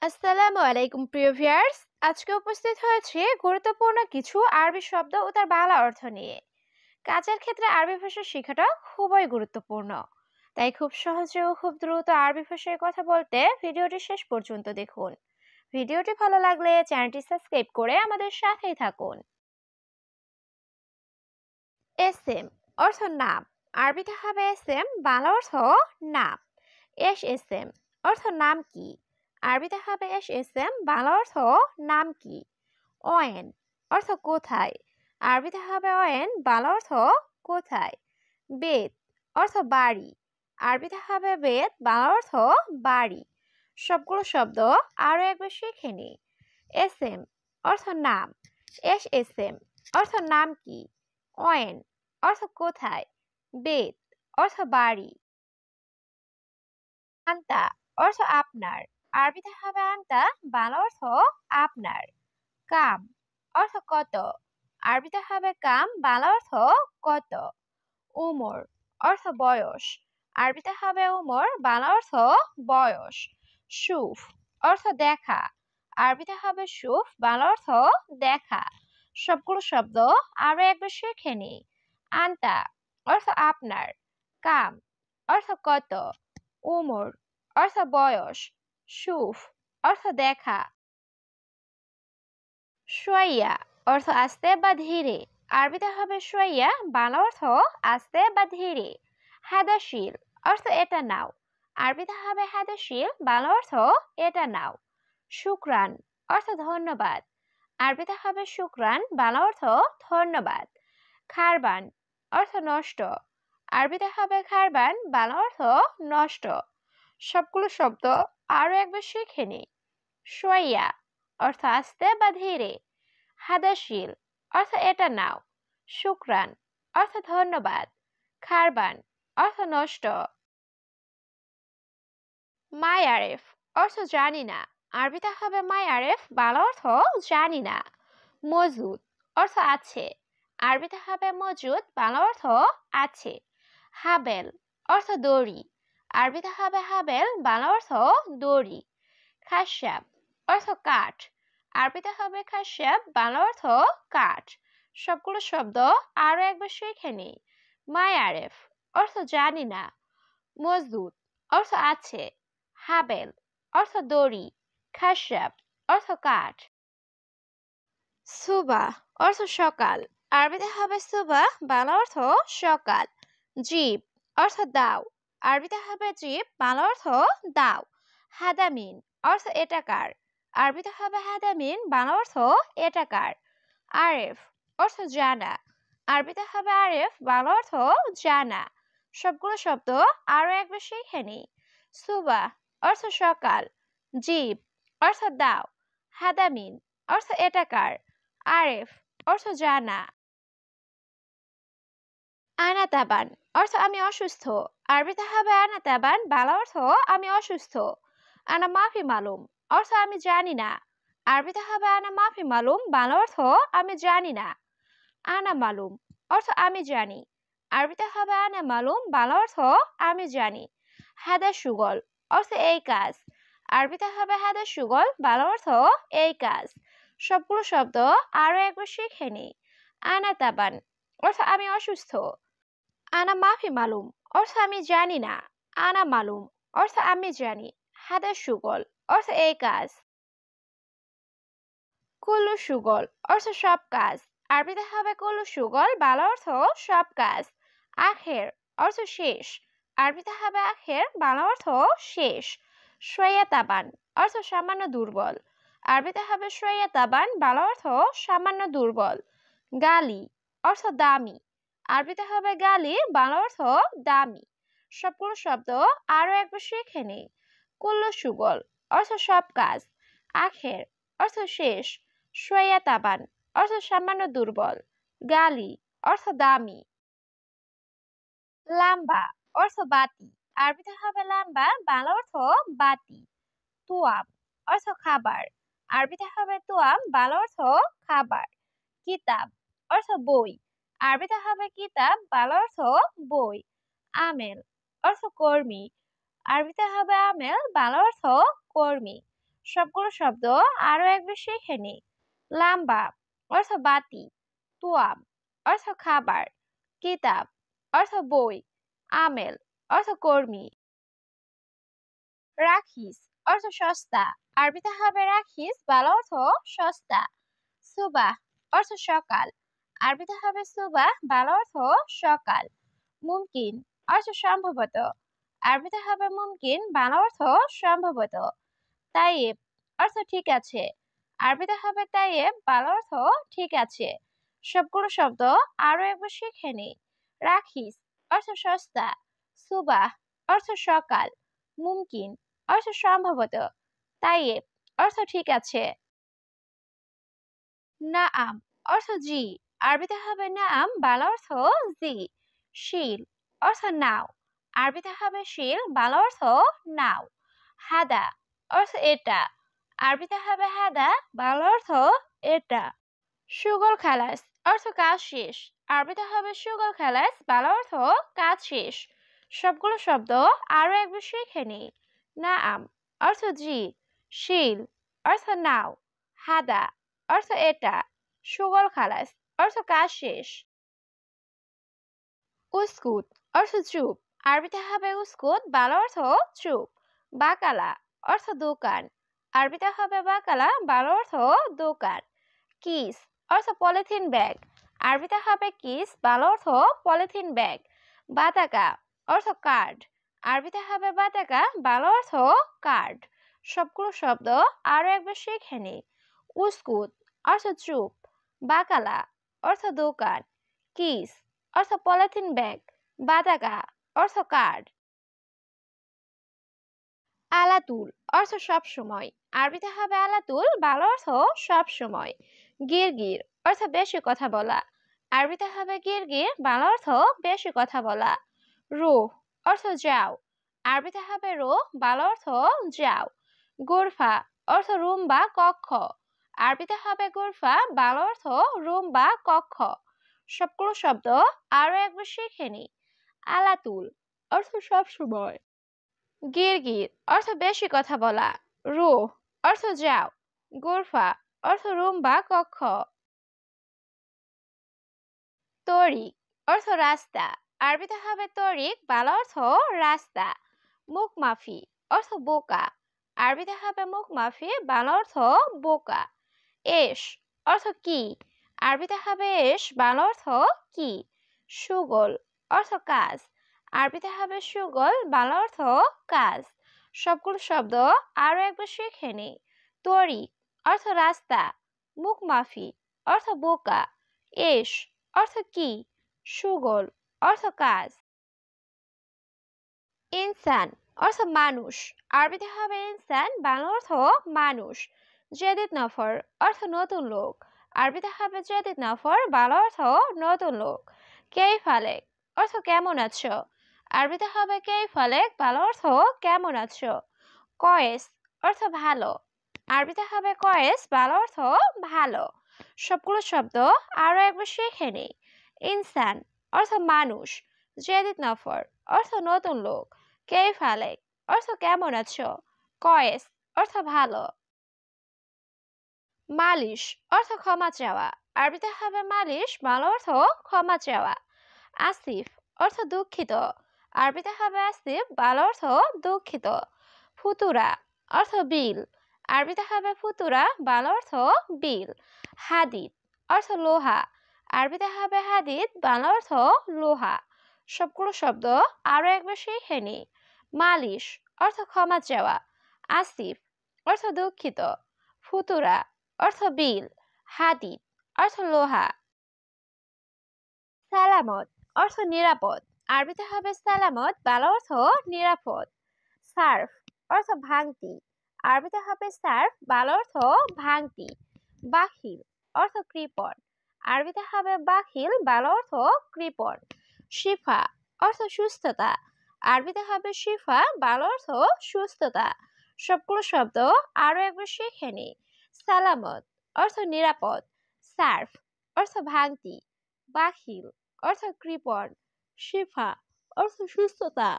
আসসালামু আলাইকুম প্রিয় ভিউয়ার্স। আজকে উপস্থিত হয়েছে গুরুত্বপূর্ণ কিছু আরবি শব্দ ও তার বাংলা অর্থ নিয়ে। কাজের ক্ষেত্রে আরবি ভাষা শেখাটা খুবই গুরুত্বপূর্ণ। তাই খুব সহজে ও খুব দ্রুত আরবি ভাষায় কথা বলতে ভিডিওটি শেষ পর্যন্ত দেখুন। ভিডিওটি ভালো লাগলে চ্যানেলটি সাবস্ক্রাইব করে আমাদের সাথেই থাকুন। এসএম অর্থ নাম। আরবিতে হবে এসএম, বাংলা অর্থ নাম। এসএম অর্থ নাম কি। আরবিতে হবে এসএম, বাংলা অর্থ নাম কি। অয়েন অর্থ কোথায়। আরবিতে হবে অয়েন, বাংলা অর্থ কোথায়। বেত অর্থ বাড়ি। আরবিতে হবে বেত, বাংলা অর্থ বাড়ি। সবগুলো শব্দ আরো একবার শিখে নি। এসএম অর্থ নাম। এসএম অর্থ নাম কি। অয়েন অর্থ কোথায়। বেত অর্থ বাড়ি। আন্তা অর্থ আপনার। আরবিতে হবে আন্তা, বাংলা অর্থ আপনার। কাম অর্থ কত। আরবিতে হবে কাম, বাংলা অর্থ কত। উমর অর্থ বয়স। আরবিতে হবে উমর, বাংলা অর্থ বয়স। সুফ অর্থ দেখা। আরবিতে হবে সুফ, বাংলা অর্থ দেখা। সবগুলো শব্দ আরো একবার শিখে নি। আন্তা অর্থ আপনার। কাম অর্থ কত। উমর অর্থ বয়স। সুফ অর্থ দেখা। সোয়াইয়া অর্থ আস্তে বা ধীরে। আরবিতে হবে সোয়াইয়া, বাংলা অর্থ আস্তে বা ধীরে। হাদাশিল অর্থ এটা নাও। আরবিতে হবে হাদাশিল, বাংলা অর্থ এটা নাও। শুক্রান অর্থ ধন্যবাদ। আরবিতে হবে শুক্রান, বাংলা অর্থ ধন্যবাদ। খারবান অর্থ নষ্ট। আরবিতে হবে খারবান, বাংলা অর্থ নষ্ট। সবগুলো শব্দ আরো একবার শিখে নি। সোয়াইয়া অর্থ আস্তে বা ধীরে। হাদাশিল অর্থ এটা নাও। শুক্রান অর্থ ধন্যবাদ। খারবান অর্থ নষ্ট। মাই আরেফ অর্থ জানি না। আরবিতে হবে মাই আরেফ, বাংলা অর্থ জানি না। মজুদ অর্থ আছে। আরবিতে হবে মজুদ, বাংলা অর্থ আছে। হাবেল অর্থ দড়ি। আরবিতে হবে হাবেল, বাংলা অর্থ দড়ি। খাসাব অর্থ কাঠ। আরবিতে হবে খাসাব, বাংলা অর্থ কাঠ। সবগুলো শব্দ আরো একবার শিখে নি। মাই আরেফ অর্থ জানি না। মজদুদ অর্থ আছে। হাবেল অর্থ দড়ি। খাসাব অর্থ কাঠ। সুবা অর্থ সকাল। আরবিতে হবে সুবা, বাংলা অর্থ সকাল। জিব অর্থ দাও। আরবিতে হবে জিব, বাংলা অর্থ দাও। হাদামিন অর্থ এটাকার। আরবিতে হবে হাদামিন, বাংলা অর্থ এটাকার। আরেফ অর্থ জানা। আরবিতে হবে আরেফ, বাংলা অর্থ জানা। সবগুলো শব্দ আরো একবার শিখে নি। সুবা অর্থ সকাল। জিব অর্থ দাও। হাদামিন অর্থ এটাকার। আরেফ অর্থ জানা। আনা তাবান অর্থ আমি অসুস্থ। আরবিতে হবে আনা তাবান, বাংলা অর্থ আমি অসুস্থ। আনা মাফি মালুম অর্থ আমি জানি না। আরবিতে হবে আনা মাফি মালুম, বাংলা অর্থ আমি জানি না। আনা মালুম অর্থ আমি জানি। আরবিতে হবে আনা মালুম, বাংলা অর্থ আমি জানি। হাদা সুগল অর্থ এই কাজ। আরবিতে হবে হাদা সুগল, বাংলা অর্থ এই কাজ। সবগুলো শব্দ আরো একবার শিখে নি। আনা তাবান অর্থ আমি অসুস্থ। আনা মাফি মালুম অর্থ আমি জানি না। আনা মালুম অর্থ আমি জানি। হাদা সুগল অর্থ এই কাজ। কুল্লু সুগল অর্থ সব কাজ। আরবিতে হবে কুল্লু সুগল, বাংলা অর্থ সব কাজ। আখের অর্থ শেষ। আরবিতে হবে আখের, বাংলা অর্থ শেষ। সোয়া তাবান অর্থ সামান্য দুর্বল। আরবিতে হবে সোয়া তাবান, বাংলা অর্থ সামান্য দুর্বল। গালি অর্থ দামি। আরবিতে হবে গালি, বাংলা অর্থ দামি। সবগুলো শব্দ আরো একবার শিখে নি। কুল্লু সুগল অর্থ সব কাজ। আখের অর্থ শেষ। সোয়া তাবান অর্থ সামান্য দুর্বল। গালি অর্থ দামি। লাম্বা অর্থ বাতি। আরবিতে হবে লাম্বা, বাংলা অর্থ বাতি। তুয়াম অর্থ খাবার। আরবিতে হবে তুয়াম, বাংলা অর্থ খাবার। কিতাব অর্থ বই। আরবিতে হবে কিতাব, বাংলা অর্থ বই। আমেল অর্থ কর্মী। আরবিতে হবে আমেল, বাংলা অর্থ কর্মী। সবগুলো শব্দ আরো একবার শিখে নিই। লাম্বা অর্থ বাতি, তুয়াম অর্থ খাবার, কিতাব অর্থ বই, আমেল অর্থ কর্মী। রাখিস অর্থ সস্তা, আরবিতে হবে রাখিস, বাংলা অর্থ সস্তা। সুবাহ অর্থ সকাল, আরবিতে হবে সুবাহ, বাংলা অর্থ সকাল। মুমকিন অর্থ সম্ভবত, আরবিতে হবে মুমকিন, বাংলা অর্থ সম্ভবত। তাইয়েব অর্থ ঠিক আছে, আরবিতে হবে তাইয়েব, বাংলা অর্থ ঠিক আছে। সবগুলো শব্দ আরো একবার শিখে নিই। রাখিস অর্থ সস্তা, সুবাহ অর্থ সকাল, মুমকিন অর্থ সম্ভবত, তাইয়েব অর্থ ঠিক আছে। নাআম অর্থ জি, আরবিতে হবে নাআম, বাংলা অর্থ জি। শিল অর্থ নাও, আরবিতে হবে শিল, বাংলা অর্থ নাও। হাদা অর্থ এটা, আরবিতে হবে হাদা, বাংলা অর্থ এটা। সুগল খালাস অর্থ কাজ শেষ, আরবিতে হবে সুগল খালাস, বাংলা অর্থ কাজ শেষ। সবগুলো শব্দ আরো একবার শিখে নিই। নাআম অর্থ জি, শিল অর্থ নাও, হাদা অর্থ এটা, সুগল খালাস অর্থ কাজ শেষ। উস্কুট অর্থ চুপ, আরবিতে হবে উস্কুট, বাংলা অর্থ চুপ। বাকালা অর্থ দোকান, আরবিতে হবে বাকালা, বাংলা অর্থ দোকান। কিস অর্থ পলিথিন ব্যাগ, আরবিতে হবে কিস, বাংলা অর্থ পলিথিন ব্যাগ। বাতাকা অর্থ কার্ড, আরবিতে হবে বাতাকা, বাংলা অর্থ কার্ড। সবগুলো শব্দ আরো একবার শিখে নিই। উস্কুট অর্থ চুপ, বাকালা অর্থ দোকান, কিস অর্থ পলিথিন ব্যাগ, বাতাকা অর্থ কার্ড। আলাতুল অর্থ সব সময়, আরবিতে হবে আলাতুল, বাংলা অর্থ সব সময়। গিরগির অর্থ বেশি কথা বলা, আরবিতে হবে গিরগির, বাংলা অর্থ বেশি কথা বলা। রুহ অর্থ যাও, আরবিতে হবে রুহ, বাংলা অর্থ যাও। গুরফা অর্থ রুম বা কক্ষ, আরবিতে হবে গুরফা, বাংলা অর্থ রুম বা কক্ষ। সবগুলো শব্দ আরো একবার শিখে নিই। আলাতুল অর্থ সব সময়, গিরগির অর্থ বেশি কথা বলা, রুহ অর্থ যাও, গুরফা অর্থ রুম বা কক্ষ। তরিক অর্থ রাস্তা, আরবিতে হবে তরিক, বাংলা অর্থ রাস্তা। মুখমাফি অর্থ বোকা, আরবিতে হবে মুখমাফি, বাংলা অর্থ বোকা। এস অর্থ কি, আরবিতে হবে এস, বাংলা অর্থ কি। সুগল অর্থ কাজ, আরবিতে হবে সুগল, বাংলা অর্থ কাজ। সবগুলো শব্দ আরো একবার শিখে নিই। তরিক অর্থ রাস্তা, মুখমাফি অর্থ বোকা, এস অর্থ কি, সুগল অর্থ কাজ। ইনসান অর্থ মানুষ, আরবিতে হবে ইনসান, বাংলা অর্থ মানুষ। জেদিদ নফর অর্থ নতুন লোক, আরবিতে হবে জেদিদ নফর, বাংলা অর্থ নতুন লোক। কেইফালেক অর্থ কেমন আছো, আরবিতে হবে কেইফালেক, বাংলা অর্থ কেমন আছো। কয়েস অর্থ ভালো, আরবিতে হবে কয়েস, বাংলা অর্থ ভালো। সবগুলো শব্দ আরো একবার শিখে নিই। ইনসান অর্থ মানুষ, জেদিদ নফর অর্থ নতুন লোক, কেইফালেক অর্থ কেমন আছো, কয়েস অর্থ ভালো। মালিশ অর্থ ক্ষমা চাওয়া, আরবিতে হবে মালিশ, বাংলা অর্থ ক্ষমা চাওয়া। আসিফ অর্থ দুঃখিত, আরবিতে হবে আসিফ, বাংলা অর্থ দুঃখিত। ফুতুরা অর্থ বিল, আরবিতে হবে ফুতুরা, বাংলা অর্থ বিল। হাদিদ অর্থ লোহা, আরবিতে হবে হাদিদ, বাংলা অর্থ লোহা। সবগুলো শব্দ আরো একবার শিখে নিই। মালিশ অর্থ ক্ষমা চাওয়া, আসিফ অর্থ দুঃখিত, ফুতুরা অর্থ বিল, হাদিদ অর্থ লোহা। সালামত অর্থ নিরাপদ, আরবিতে হবে সালামত, বাংলা অর্থ নিরাপদ। সার্ফ অর্থ ভাঙতি, আরবিতে হবে সার্ফ, বাংলা অর্থ ভাঙতি। বাখিল অর্থ কৃপণ, আরবিতে হবে বাখিল, বাংলা অর্থ কৃপণ। শিফা অর্থ সুস্থতা, আরবিতে হবে শিফা, বাংলা অর্থ সুস্থতা। সবগুলো শব্দ আরো একবার শিখে নিই। সালামত অর্থ নিরাপদ, সার্ফ অর্থ ভাঙতি, বাখিল অর্থ কৃপণ, শিফা অর্থ সুস্থতা।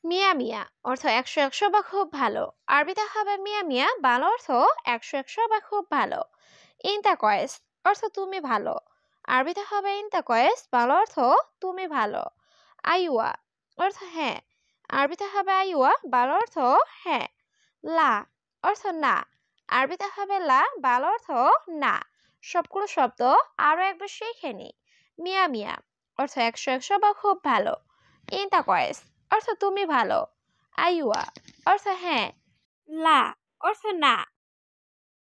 মিয়া মিয়া অর্থ 100 বা খুব ভালো। আরবিতে হবে মিয়া মিয়া, ভালো অর্থ 100 বা খুব ভালো। ইনতা কয়েস অর্থ তুমি ভালো। আরবিতে হবে ইনতা কয়েস, ভালো অর্থ তুমি ভালো। আইওয়া অর্থ হ্যাঁ। আরবিতে হবে আইওয়া, ভালো অর্থ হ্যাঁ। লা অর্থ না। আরবিতে হবে লা, ভালো অর্থ না। সবগুলো শব্দ আরো একবার শিখে নি। মিয়া মিয়া অর্থ 100 বা খুব ভালো। ইনতা কয়েস অর্থ তুমি ভালো। আইওয়া অর্থ হ্যাঁ। লা অর্থ না।